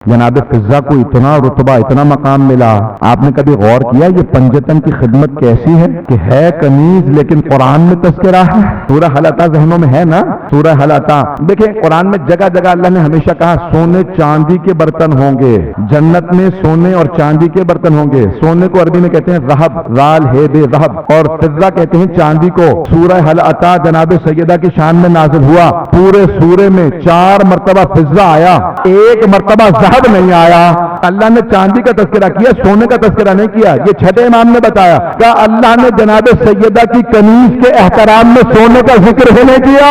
جناب فضہ کو اتنا رتبہ اتنا مقام ملا. آپ نے کبھی غور کیا یہ پنجتن کی خدمت کیسی ہے کہ ہے کنیز لیکن قرآن میں تذکرہ ہے. سورہ حل اتی ذہنوں میں ہے نا, سورہ حل اتی. دیکھیں قرآن میں جگہ جگہ اللہ نے ہمیشہ کہا سونے چاندی کے برتن ہوں گے, جنت میں سونے اور چاندی کے برتن ہوں گے. سونے کو عربی میں کہتے ہیں ذہب, رال ہے بے ذہب, اور فضہ کہتے ہیں چاندی کو. سورہ حل اتی جناب سیدہ کی شان میں نازل ہوا. پورے سورے میں 4 مرتبہ فضہ آیا, 1 مرتبہ ذہب نہیں آیا. اللہ نے چاندی کا تذکرہ کیا, سونے کا تذکرہ نہیں کیا. یہ چھٹے امام نے بتایا کہ اللہ نے جناب سیدہ کی کنیز کے احترام میں سونے کا ذکر ہی نہیں کیا.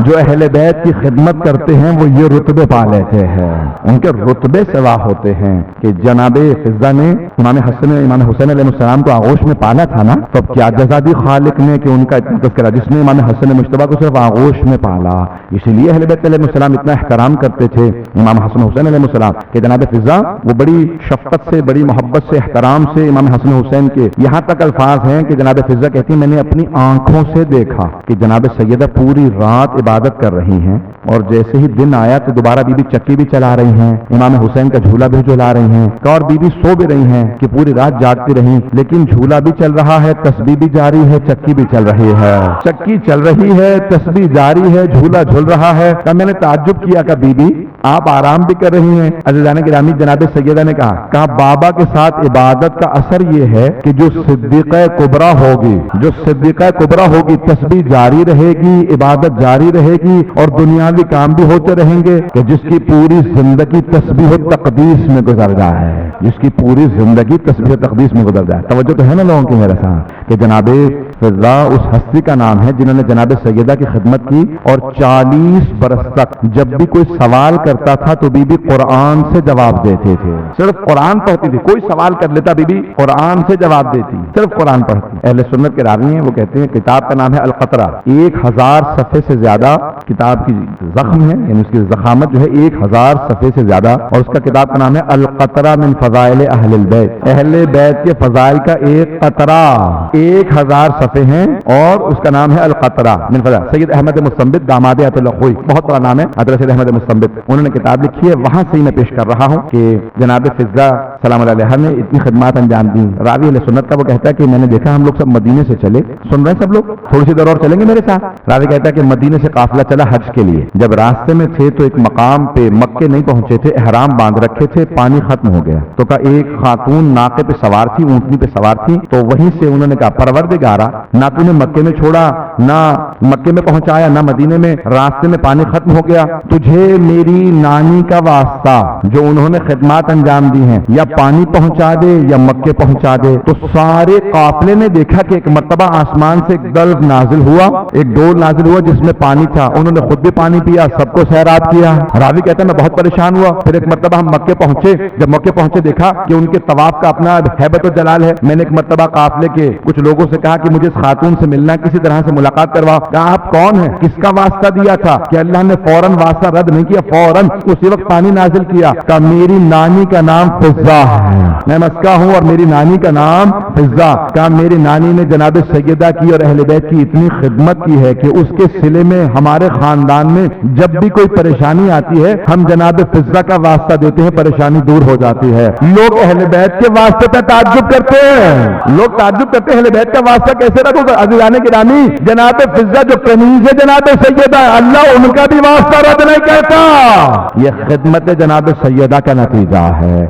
جو اہل بیت کی خدمت کرتے ہیں وہ یہ رتبے پا لیتے ہیں, ان کے رتبے سوا ہوتے ہیں. کہ جناب فضہ نے امام حسین علیہ السلام کو آغوش میں پالا تھا نا, تو کیا جزا دی خالق نے کہ ان کا اتنا تذکرہ, جس نے امام حسن مجتبیٰ کو صرف آغوش میں پالا. اسی لیے اہل بیت علیہ السلام اتنا احترام کرتے تھے امام حسن حسین علیہ السلام کہ جناب فضہ وہ بڑی شفقت سے, بڑی محبت سے, احترام سے امام حسن حسین کے یہاں تک الفاظ ہیں کہ جناب فضہ کہتی ہیں میں نے اپنی آنکھوں سے دیکھا کہ جناب سیدہ پوری رات عبادت کر رہی ہیں, اور جیسے ہی دن آیا تو دوبارہ بی بی چکی بھی چلا رہی ہیں, امام حسین کا جھولا بھی جھلا رہی ہیں, اور بی بی سو بھی رہی ہیں کہ پوری رات جاگتی رہی, لیکن جھولا بھی چل رہا ہے, تسبیح بھی جاری ہے, چکی بھی چل رہی ہے. چکی چل رہی ہے, تسبیح جاری ہے, جھولا جھل رہا ہے. میں نے تعجب کیا کہ بی بی آپ آرام بھی کر رہی ہیں. عزیزان گرامی جناب سیدہ نے کہا بابا کے ساتھ عبادت کا اثر یہ ہے کہ جو صدیقہ کبریٰ ہوگی, جو صدیقہ کبریٰ ہوگی, تسبیح جاری رہے گی, عبادت جاری رہے گی, اور دنیاوی کام بھی ہوتے رہیں گے. کہ جس کی پوری زندگی تسبیح و تقدیس میں گزر جائے, جس کی پوری زندگی تسبیح و تقدیس میں گزر جائے. توجہ تو ہے نا لوگوں کی میرے ساتھ کہ جناب فضہ اس ہستی کا نام ہے جنہوں نے جناب سیدہ کی خدمت کی, اور 40 برس تک جب بھی کوئی سوال کرتا تھا تو بی بی قرآن سے جواب دیتے تھے. صرف قرآن پڑھتی تھی, کوئی سوال کر لیتا بی بی قرآن سے جواب دیتی, صرف قرآن پڑھتی. اہل سنت کے راوی ہیں, وہ کہتے ہیں کتاب کا نام ہے القطرہ. 1000 صفحے سے زیادہ کتاب کی زخم ہے, یعنی اس کی زخامت جو ہے 1000 صفحے سے زیادہ, اور اس کا کتاب کا نام ہے القطرہ من فضائل اہل البیت. اہل بیت کے فضائل کا ایک قطرہ, 1000 صفحے ہیں, اور اس کا نام ہے القطرہ من فضائل. سید احمد مستنبط داماد عطا اللہ خوئی, بہت بڑا نام ہے حضرت سید احمد مستنبط, انہوں نے کتاب لکھی ہے. وہاں سے ہی میں پیش کر رہا ہوں کہ جناب فضہ سلام علیہ نے اتنی خدمات انجام دی. راوی اہل سنت کا وہ کہتا ہے کہ میں نے دیکھا ہم لوگ سب مدینے سے چلے, سن رہے ہیں سب لوگ, تھوڑی سی دور اور چلیں گے میرے ساتھ. راوی کہتا ہے کہ مدینے سے قافلہ چلا حج کے لیے. جب راستے میں تھے تو ایک مقام پہ مکے نہیں پہنچے تھے, احرام باندھ رکھے تھے, پانی ختم ہو گیا. تو کہا ایک خاتون ناقے پہ سوار تھی, اونٹنی پہ سوار تھی, تو وہیں سے انہوں نے کہا پروردگارا نہ تو نے مکے میں چھوڑا, نہ مکے میں پہنچایا, نہ مدینے میں, راستے میں پانی ختم ہو گیا, تجھے میری نانی کا واسطہ جو انہوں نے خدمات انجام دی ہیں یا پانی پہنچا دے یا مکے پہنچا دے. تو سارے قافلے نے دیکھا کہ ایک مرتبہ آسمان سے ایک دلو نازل ہوا, ایک ڈول نازل ہوا جس میں پانی تھا, انہوں نے خود بھی پانی پیا, سب کو سیراب کیا. راوی کہتا ہے میں بہت پریشان ہوا. پھر ایک مرتبہ ہم مکے پہنچے, جب مکے پہنچے دیکھا کہ ان کے طواف کا اپنا ہیبت و جلال ہے. میں نے ایک مرتبہ قافلے کے کچھ لوگوں سے کہا کہ مجھے اس خاتون سے ملنا, کسی طرح سے ملاقات کرواؤ. کہا آپ کون ہیں, کس کا واسطہ دیا تھا؟ کہ اللہ نے فوراً واسطہ رد نہیں کیا, فوراً اسی وقت پانی نازل کیا. کہا میری نانی کا نام فضہ ہے, میں مسکا ہوں اور میری نانی کا نام فضہ. کہا میری نانی نے جناب سیدہ کی اور اہل بیت کی اتنی خدمت کی ہے کہ اس کے صلے میں ہمارے خاندان میں جب بھی کوئی پریشانی آتی ہے ہم جناب فضہ کا واسطہ دیتے ہیں, پریشانی دور ہو جاتی ہے. لوگ اہل بیت کے واسطے پہ تعجب کرتے ہیں, لوگ تعجب کرتے ہیں اہل بیت کا واسطہ کیسے رکھو. عزیزان گرامی جناب فضہ جو کنیز ہے جناب سیدہ, اللہ ان کا بھی واسطہ رد نہیں کرتا. یہ خدمت جناب سیدہ کا نتیجہ ہے.